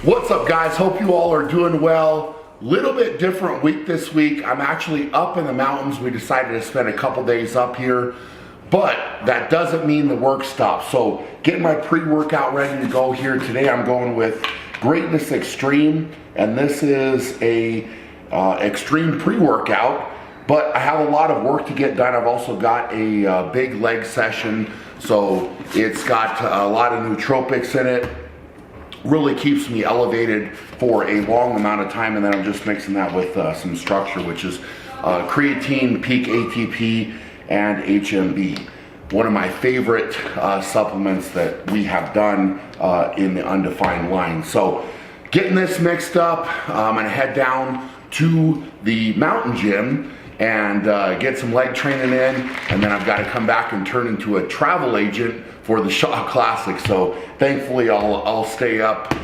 What's up, guys? Hope you all are doing well. Little bit different week this week. I'm actually up in the mountains. We decided to spend a couple days up here, but that doesn't mean the work stops. So getting my pre-workout ready to go here. Today I'm going with Greatness Extreme, and this is a extreme pre-workout, but I have a lot of work to get done. I've also got a big leg session, so it's got a lot of nootropics in it. Really keeps me elevated for a long amount of time, and then I'm just mixing that with some structure, which is creatine, peak ATP, and HMB. One of my favorite supplements that we have done in the undefined line. So getting this mixed up, I'm gonna head down to the mountain gym and get some leg training in, and then I've got to come back and turn into a travel agent for the Shaw Classic. So thankfully I'll stay up.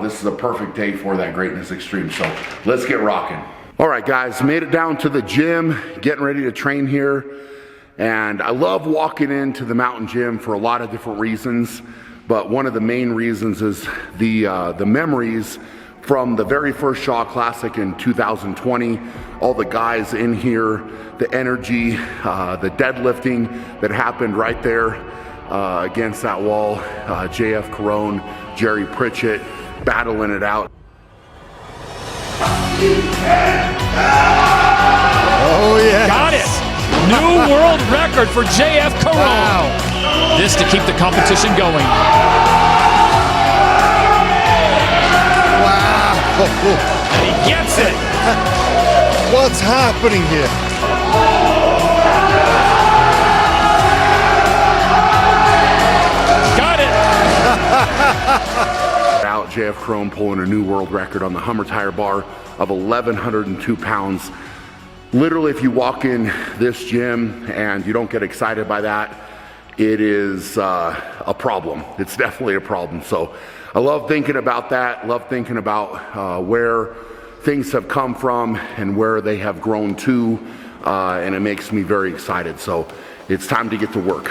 This is a perfect day for that Greatness Extreme. So let's get rocking. All right, guys, made it down to the gym, getting ready to train here. And I love walking into the mountain gym for a lot of different reasons, but one of the main reasons is the memories from the very first Shaw Classic in 2020. All the guys in here, the energy, the deadlifting that happened right there against that wall. JF Carone, Jerry Pritchett, battling it out. Oh yeah! Got it! New world record for JF Carone. Wow. This to keep the competition going. Wow! And he gets it! What's happening here? Got it! Out, JF Carone pulling a new world record on the Hummer tire bar of 1,102 pounds. Literally, if you walk in this gym and you don't get excited by that, it is a problem. It's definitely a problem. So I love thinking about that, love thinking about where things have come from and where they have grown to, and it makes me very excited. So it's time to get to work.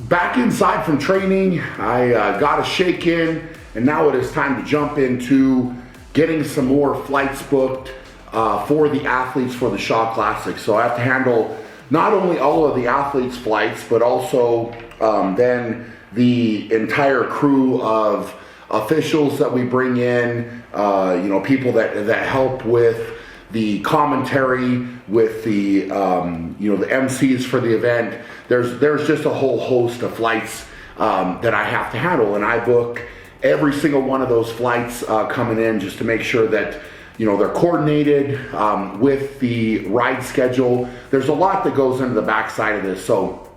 Back inside from training, I got a shake in, and now it is time to jump into getting some more flights booked for the athletes for the Shaw Classic. So I have to handle not only all of the athletes' flights, but also then the entire crew of officials that we bring in, people that help with the commentary, with the the MCs for the event. There's just a whole host of flights that I have to handle, and I book every single one of those flights coming in just to make sure that they're coordinated with the ride schedule. There's a lot that goes into the backside of this, so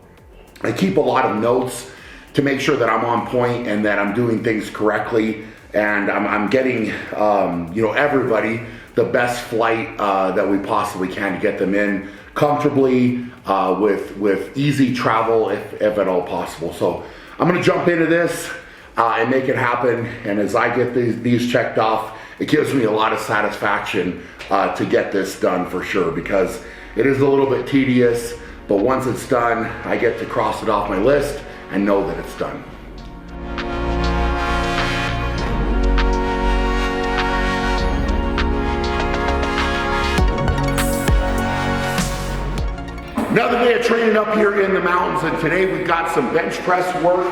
I keep a lot of notes to make sure that I'm on point and that I'm doing things correctly, and I'm getting everybody the best flight that we possibly can to get them in comfortably with easy travel if at all possible. So I'm gonna jump into this and make it happen, and as I get these checked off, it gives me a lot of satisfaction to get this done for sure, because it is a little bit tedious, but once it's done, I get to cross it off my list and know that it's done. Another day of training up here in the mountains, and today we've got some bench press work.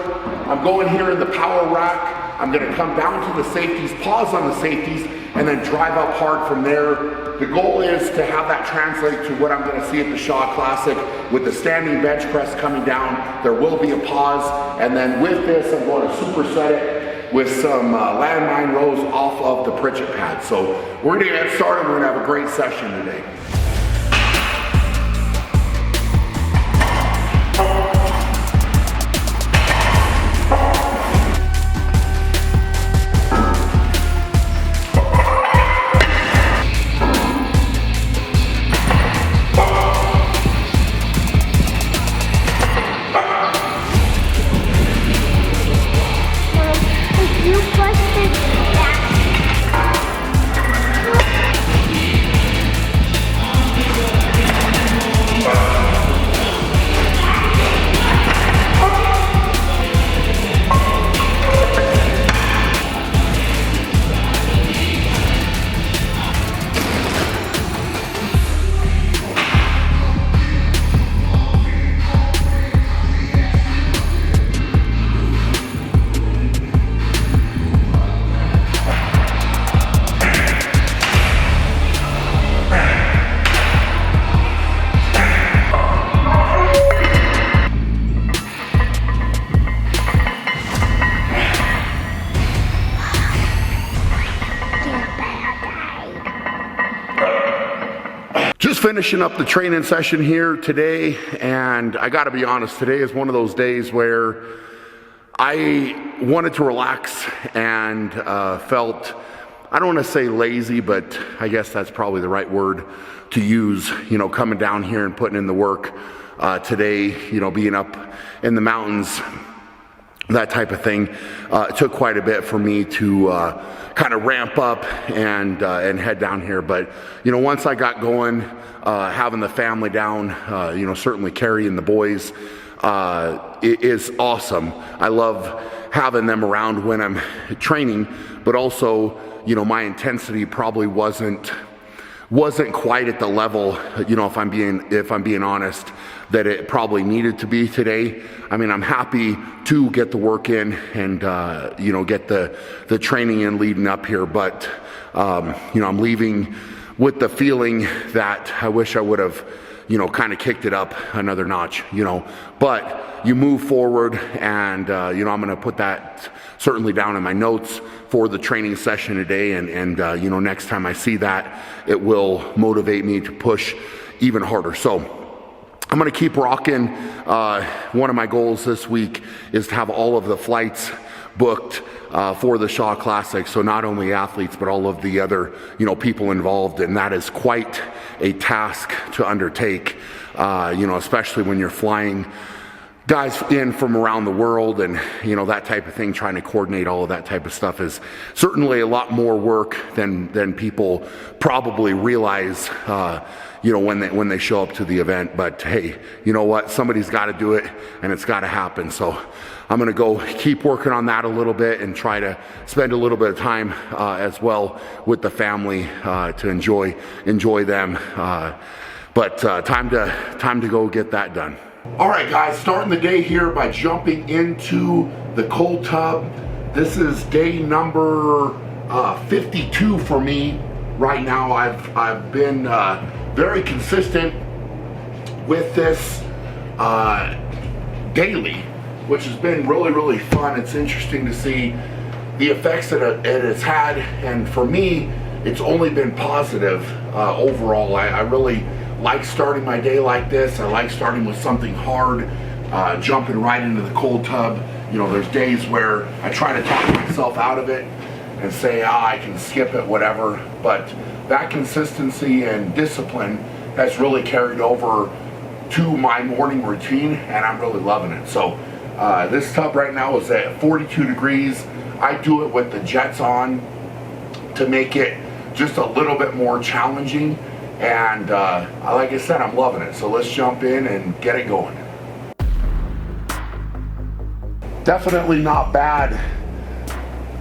I'm going here in the power rack. I'm gonna come down to the safeties, pause on the safeties, and then drive up hard from there. The goal is to have that translate to what I'm gonna see at the Shaw Classic. With the standing bench press coming down, there will be a pause, and then with this, I'm going to superset it with some landmine rows off of the Pritchett pad. So we're gonna get started. We're gonna have a great session today. Just finishing up the training session here today, and I gotta be honest, today is one of those days where I wanted to relax and felt, I don't want to say lazy, but I guess that's probably the right word to use, you know, coming down here and putting in the work today, you know, being up in the mountains, that type of thing. It took quite a bit for me to kind of ramp up and head down here. But, you know, once I got going, having the family down, you know, certainly Carrie and the boys, it is awesome. I love having them around when I'm training, but also, you know, my intensity probably wasn't quite at the level, you know, if I'm being honest, that it probably needed to be today. I mean, I'm happy to get the work in and, you know, get the training in leading up here, but, you know, I'm leaving with the feeling that I wish I would have, you know, kind of kicked it up another notch, you know, but you move forward, and, you know, I'm going to put that certainly down in my notes for the training session today, and you know, next time I see that, it will motivate me to push even harder. So I'm going to keep rocking. One of my goals this week is to have all of the flights booked for the Shaw Classic. So not only athletes, but all of the other, you know, people involved. And that is quite a task to undertake, you know, especially when you're flying guys in from around the world, and, you know, that type of thing. Trying to coordinate all of that type of stuff is certainly a lot more work than people probably realize, you know, when they show up to the event. But hey, you know what? Somebody's got to do it, and it's got to happen. So I'm going to go keep working on that a little bit and try to spend a little bit of time as well with the family to enjoy them. But time to go get that done. All right, guys, starting the day here by jumping into the cold tub. This is day number 52 for me right now. I've been very consistent with this daily, which has been really fun. It's interesting to see the effects that it has had, and for me, it's only been positive overall. I really like starting my day like this. I like starting with something hard, jumping right into the cold tub. You know, there's days where I try to talk myself out of it and say, I can skip it, whatever. But that consistency and discipline has really carried over to my morning routine, and I'm really loving it. So this tub right now is at 42 degrees. I do it with the jets on to make it just a little bit more challenging. And like I said, I'm loving it. So let's jump in and get it going. Definitely not bad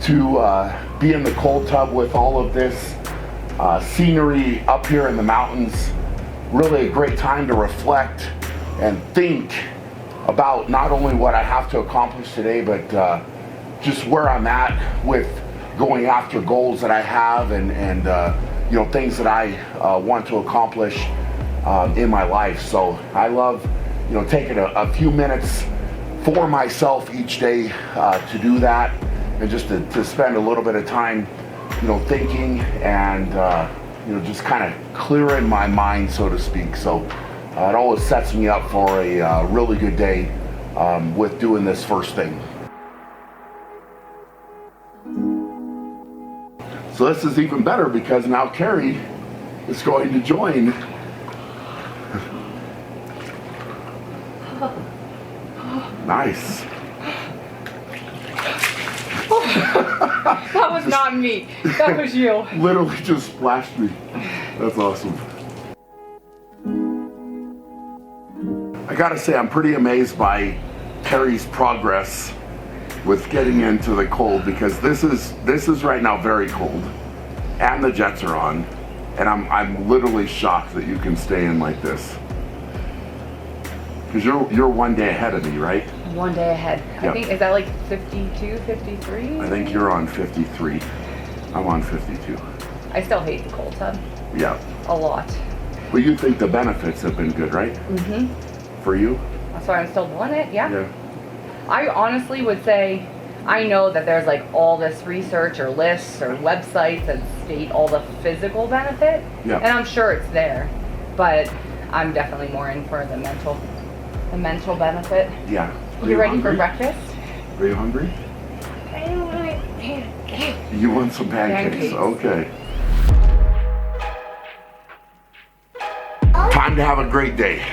to be in the cold tub with all of this scenery up here in the mountains. Really a great time to reflect and think about not only what I have to accomplish today, but just where I'm at with going after goals that I have, and you know, things that I want to accomplish in my life. So I love, you know, taking a few minutes for myself each day to do that. and just to spend a little bit of time, thinking and just kind of clearing my mind, so to speak. So it always sets me up for a really good day with doing this first thing. So this is even better because now Carrie is going to join. Nice. That was not me. That was you. Literally just splashed me. That's awesome. I gotta say, I'm pretty amazed by Carrie's progress with getting into the cold, because this is right now very cold, and the jets are on, and I'm literally shocked that you can stay in like this. Because you're 1 day ahead of me, right? 1 day ahead. Yep. I think, is that like 52, 53? I think you're on 53. I'm on 52. I still hate the cold tub. Yeah. A lot. But you think the benefits have been good, right? Mm-hmm. For you? That's why I'm still doing it, yeah. Yeah. I honestly would say, I know that there's like all this research or lists or websites that state all the physical benefit. Yeah. And I'm sure it's there, but I'm definitely more in for the mental benefit. Yeah. You ready for breakfast? Are you hungry? I want pancakes. You want some pancakes? Pancakes. Okay. Time to have a great day.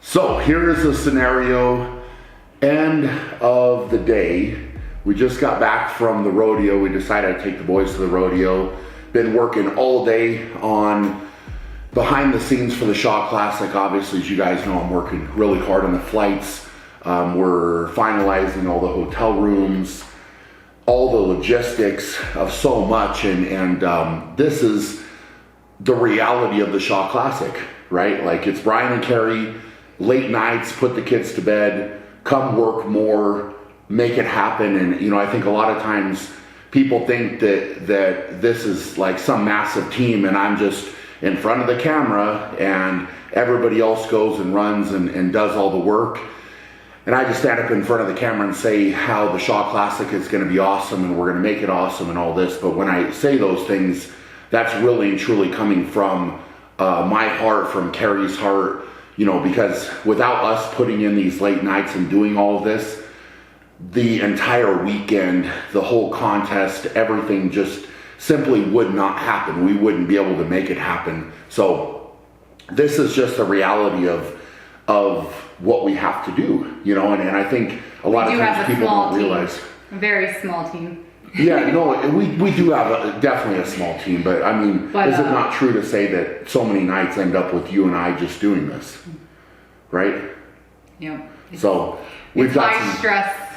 So here is the scenario. End of the day. We just got back from the rodeo. We decided to take the boys to the rodeo. Been working all day on behind the scenes for the Shaw Classic. Obviously, as you guys know, I'm working really hard on the flights. We're finalizing all the hotel rooms, all the logistics of so much, and this is the reality of the Shaw Classic, right? Like, it's Brian and Carrie, late nights, put the kids to bed, come work more, make it happen. And I think a lot of times people think that this is like some massive team and I'm just in front of the camera and everybody else goes and runs and does all the work. And I just stand up in front of the camera and say how the Shaw Classic is going to be awesome and we're going to make it awesome and all this. But when I say those things, that's really and truly coming from my heart, from Carrie's heart, because without us putting in these late nights and doing all of this, the entire weekend, the whole contest, everything just simply would not happen. We wouldn't be able to make it happen. So this is just the reality of what we have to do, and I think a lot of times people don't realize. A very small team. Yeah, no, we do have definitely a small team, but I mean, is it not true to say that so many nights end up with you and I just doing this, right? Yep. So we've got high stress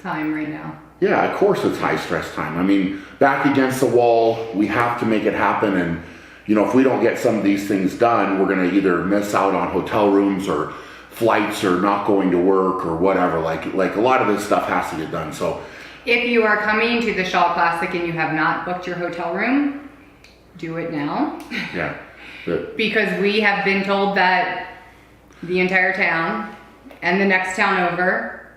time right now. Yeah, of course it's high stress time. I mean, back against the wall, we have to make it happen, and if we don't get some of these things done, we're gonna either miss out on hotel rooms or flights or not going to work or whatever. Like a lot of this stuff has to get done. So if you are coming to the Shaw Classic and you have not booked your hotel room, do it now. Yeah. Because we have been told that the entire town and the next town over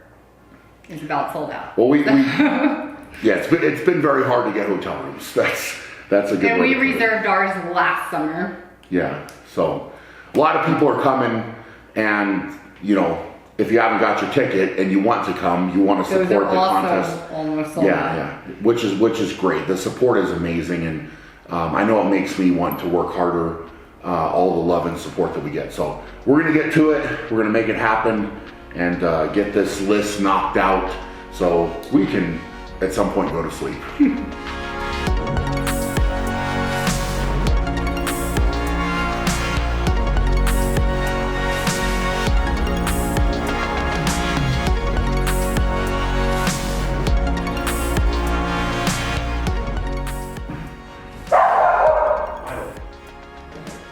is about sold out. Well, yeah, it's been very hard to get hotel rooms. That's a good. And way we to put it. reserved ours last summer. Yeah. So a lot of people are coming, and if you haven't got your ticket and you want to come, you want to Those support are the also contest. almost sold out. Yeah, which is great. The support is amazing, and I know it makes me want to work harder. All the love and support that we get. So we're gonna get to it. We're gonna make it happen and get this list knocked out so we can at some point go to sleep.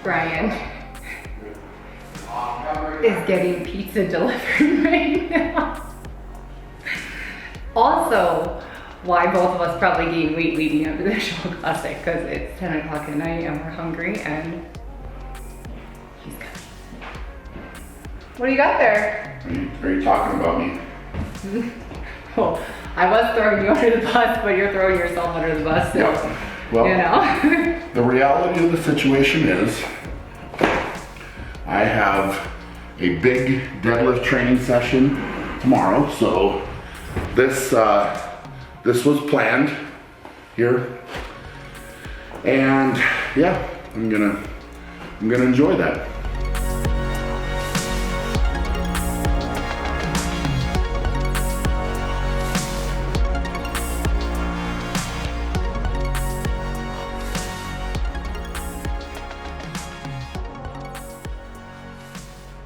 Brian is getting pizza delivered right now. Also, why both of us probably gained weight leading up to the Shaw Classic, because it's 10 o'clock at night and we're hungry and he's coming. What do you got there? Are you talking about me? Well, I was throwing you under the bus, but you're throwing yourself under the bus, so, Well, you know. the reality of the situation is I have a big deadlift training session tomorrow, so this was planned here, and yeah, I'm gonna enjoy that.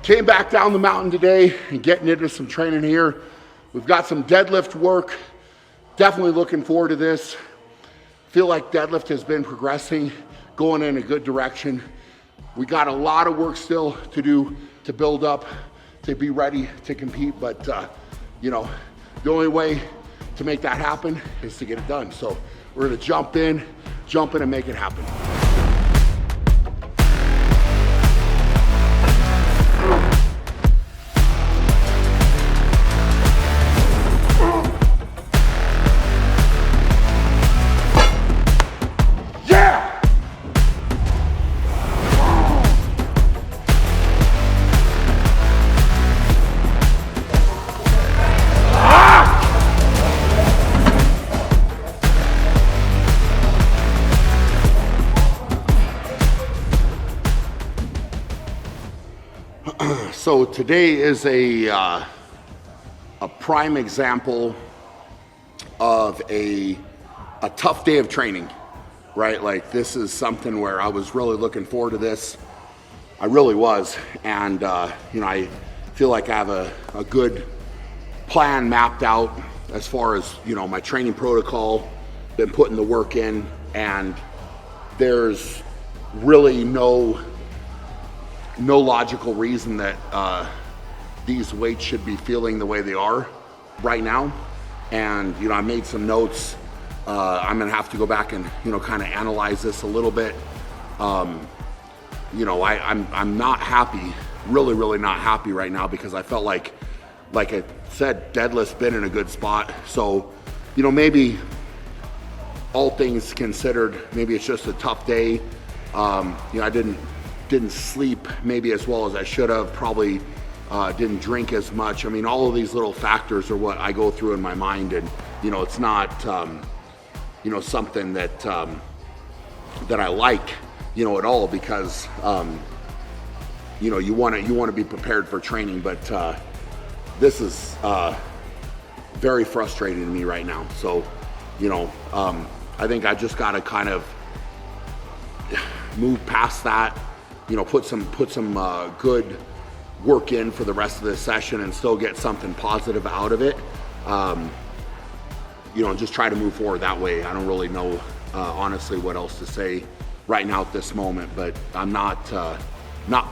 Came back down the mountain today and getting into some training here. We've got some deadlift work. Definitely looking forward to this. Feel like deadlift has been progressing, going in a good direction. We got a lot of work still to do to build up, to be ready to compete, but you know, the only way to make that happen is to get it done. So we're gonna jump in and make it happen. So today is a prime example of a tough day of training, right? Like this is something where I was really looking forward to this. I really was, and you know, I feel like I have a good plan mapped out as far as, you know, my training protocol, been putting the work in, and there's really no logical reason that these weights should be feeling the way they are right now. And you know, I made some notes. I'm gonna have to go back and, you know, kind of analyze this a little bit. You know, I'm not happy, really not happy right now, because I felt like I said, deadlift's been in a good spot. So, you know, maybe all things considered, maybe it's just a tough day. You know, I didn't sleep maybe as well as I should have, probably didn't drink as much. I mean, all of these little factors are what I go through in my mind, and you know, it's not you know, something that that I like, you know, at all, because you know, you want to be prepared for training, but this is very frustrating to me right now. So, you know, I think I just got to kind of move past that. You know, put some good work in for the rest of this session and still get something positive out of it. You know, just try to move forward that way. I don't really know, honestly, what else to say right now at this moment, but I'm not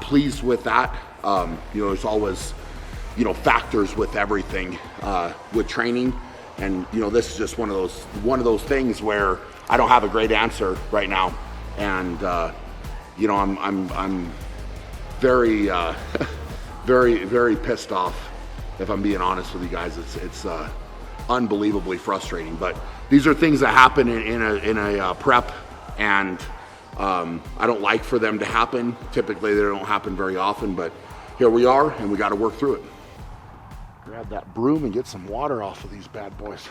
pleased with that. You know, there's always, you know, factors with everything, with training, and you know, this is just one of those things where I don't have a great answer right now, and you know, I'm very, very pissed off, if I'm being honest with you guys. It's unbelievably frustrating, but these are things that happen in a prep, and I don't like for them to happen. Typically, they don't happen very often, but here we are, and we got to work through it. Grab that broom and get some water off of these bad boys.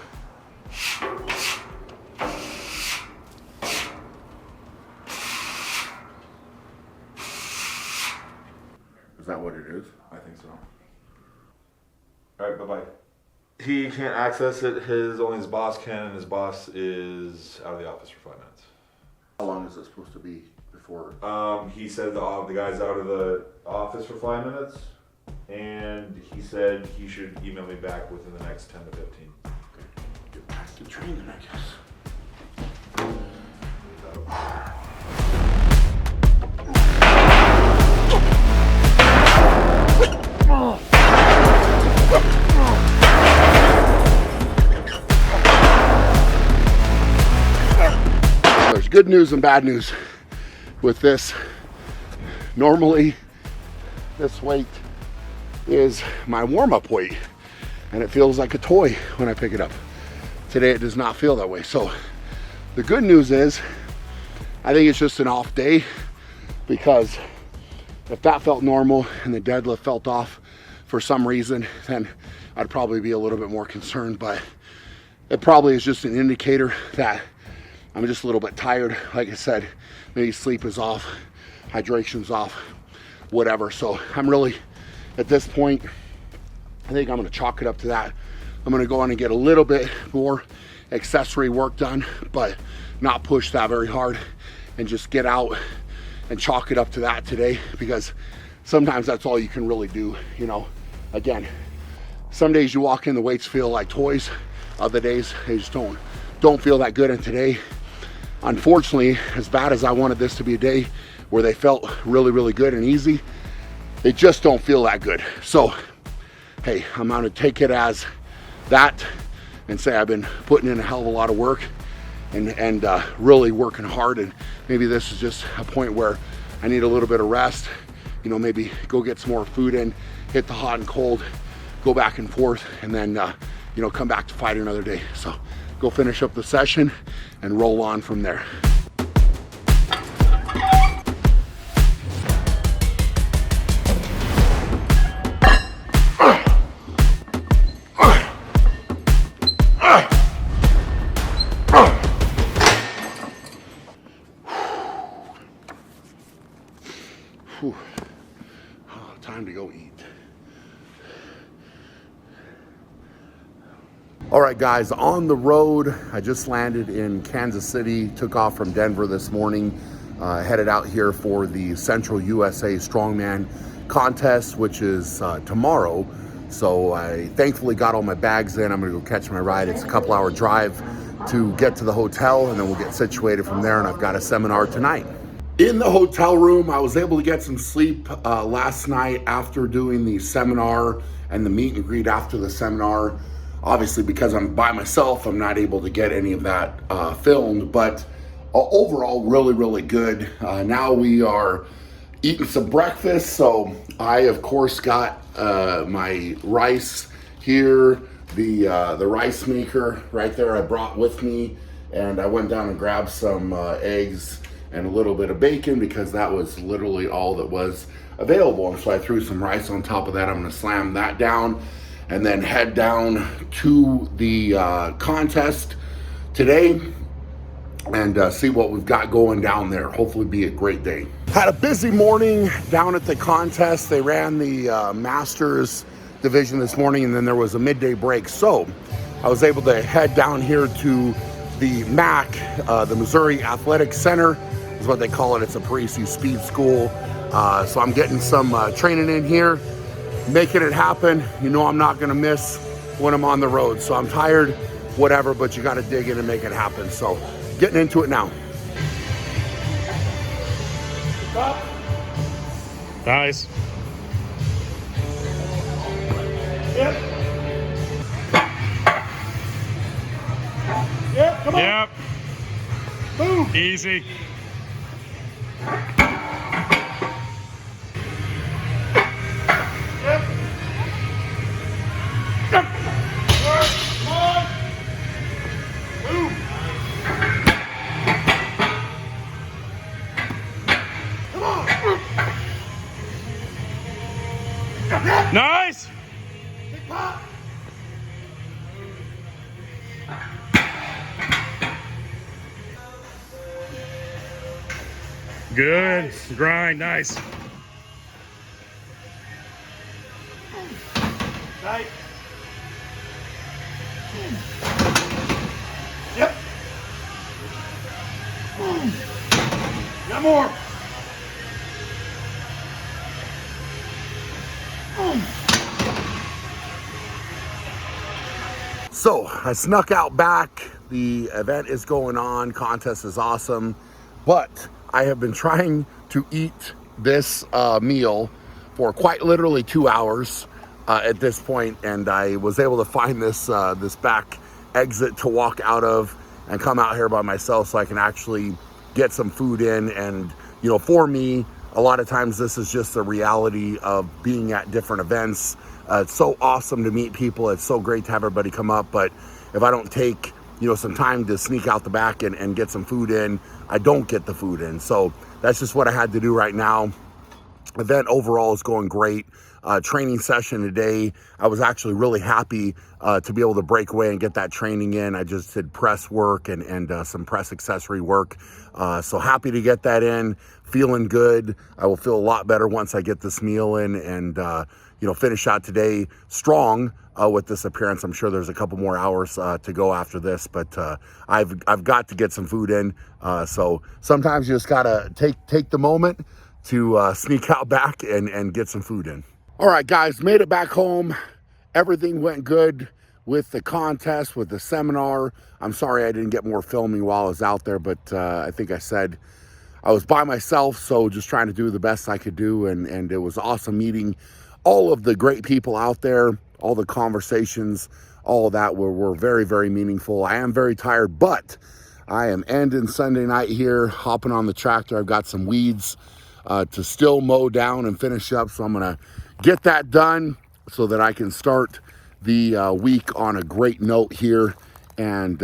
Is that what it is? I think so. All right, bye-bye. He can't access it. Only his boss can, and his boss is out of the office for 5 minutes. How long is it supposed to be before? He said the guy's out of the office for 5 minutes, and he said he should email me back within the next 10 to 15. Okay. Get back to training, I guess. There's good news and bad news with this. Normally, this weight is my warm-up weight, and it feels like a toy when I pick it up. Today it does not feel that way. So the good news is I think it's just an off day, because if that felt normal and the deadlift felt off for some reason, then I'd probably be a little bit more concerned. But it probably is just an indicator that I'm just a little bit tired. Like I said, maybe sleep is off, hydration's off, whatever. So I'm really, at this point, I think I'm gonna chalk it up to that. I'm gonna go on and get a little bit more accessory work done, but not push that very hard, and just get out and chalk it up to that today, because sometimes that's all you can really do. You know, again, some days you walk in, the weights feel like toys. Other days they just don't feel that good. And today, unfortunately, as bad as I wanted this to be a day where they felt really, really good and easy, they just don't feel that good. So hey, I'm gonna take it as that and say I've been putting in a hell of a lot of work and really working hard, and maybe this is just a point where I need a little bit of rest. You know, maybe go get some more food in, hit the hot and cold, go back and forth, and then you know, come back to fight another day. So go finish up the session and roll on from there. Time to go eat. All right, guys, on the road. I just landed in Kansas City, took off from Denver this morning, headed out here for the Central USA Strongman contest, which is tomorrow. So I thankfully got all my bags in. I'm gonna go catch my ride. It's a couple-hour drive to get to the hotel, and then we'll get situated from there, and I've got a seminar tonight. In the hotel room, I was able to get some sleep last night after doing the seminar and the meet and greet after the seminar. Obviously, because I'm by myself, I'm not able to get any of that filmed, but overall, really, really good. Now we are eating some breakfast. So I, of course, got my rice here, the rice maker right there I brought with me, and I went down and grabbed some eggs and a little bit of bacon, because that was literally all that was available. And so I threw some rice on top of that. I'm gonna slam that down and then head down to the contest today and see what we've got going down there. Hopefully be a great day. Had a busy morning down at the contest. They ran the Masters division this morning, and then there was a midday break. So I was able to head down here to the MAC, the Missouri Athletic Center is what they call it. It's a Parisi speed school. So I'm getting some training in here, making it happen. You know, I'm not gonna miss when I'm on the road. So I'm tired, whatever, but you gotta dig in and make it happen. So getting into it now. Nice. Yep. Yep, come on. Yep. Boom. Easy. Yep. Yep. Come on. Boom. Come on. Nice. Big pop. Good. Grind. Nice. Tight. Yep. Got more. So I snuck out back. The event is going on. Contest is awesome. But I have been trying to eat this meal for quite literally 2 hours at this point, and I was able to find this this back exit to walk out of and come out here by myself so I can actually get some food in. And you know, for me, a lot of times this is just the reality of being at different events. It's so awesome to meet people. It's so great to have everybody come up. But if I don't take, some time to sneak out the back and get some food in, I don't get the food in. So that's just what I had to do right now. Event overall is going great. Training session today, I was actually really happy to be able to break away and get that training in. I just did press work and some press accessory work. So happy to get that in, feeling good. I will feel a lot better once I get this meal in and, finish out today strong with this appearance. I'm sure there's a couple more hours to go after this, but I've got to get some food in. So sometimes you just gotta take the moment to sneak out back and get some food in. All right, guys, made it back home. Everything went good with the contest, with the seminar. I'm sorry I didn't get more filming while I was out there, but I think I said I was by myself, so just trying to do the best I could do, and it was awesome meeting all of the great people out there. All the conversations, all of that were very, very meaningful. I am very tired, but I am ending Sunday night here, hopping on the tractor. I've got some weeds to still mow down and finish up, so I'm gonna get that done so that I can start the week on a great note here and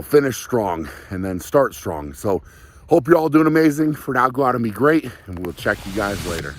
finish strong and then start strong. So hope you're all doing amazing. For now, go out and be great, and we'll check you guys later.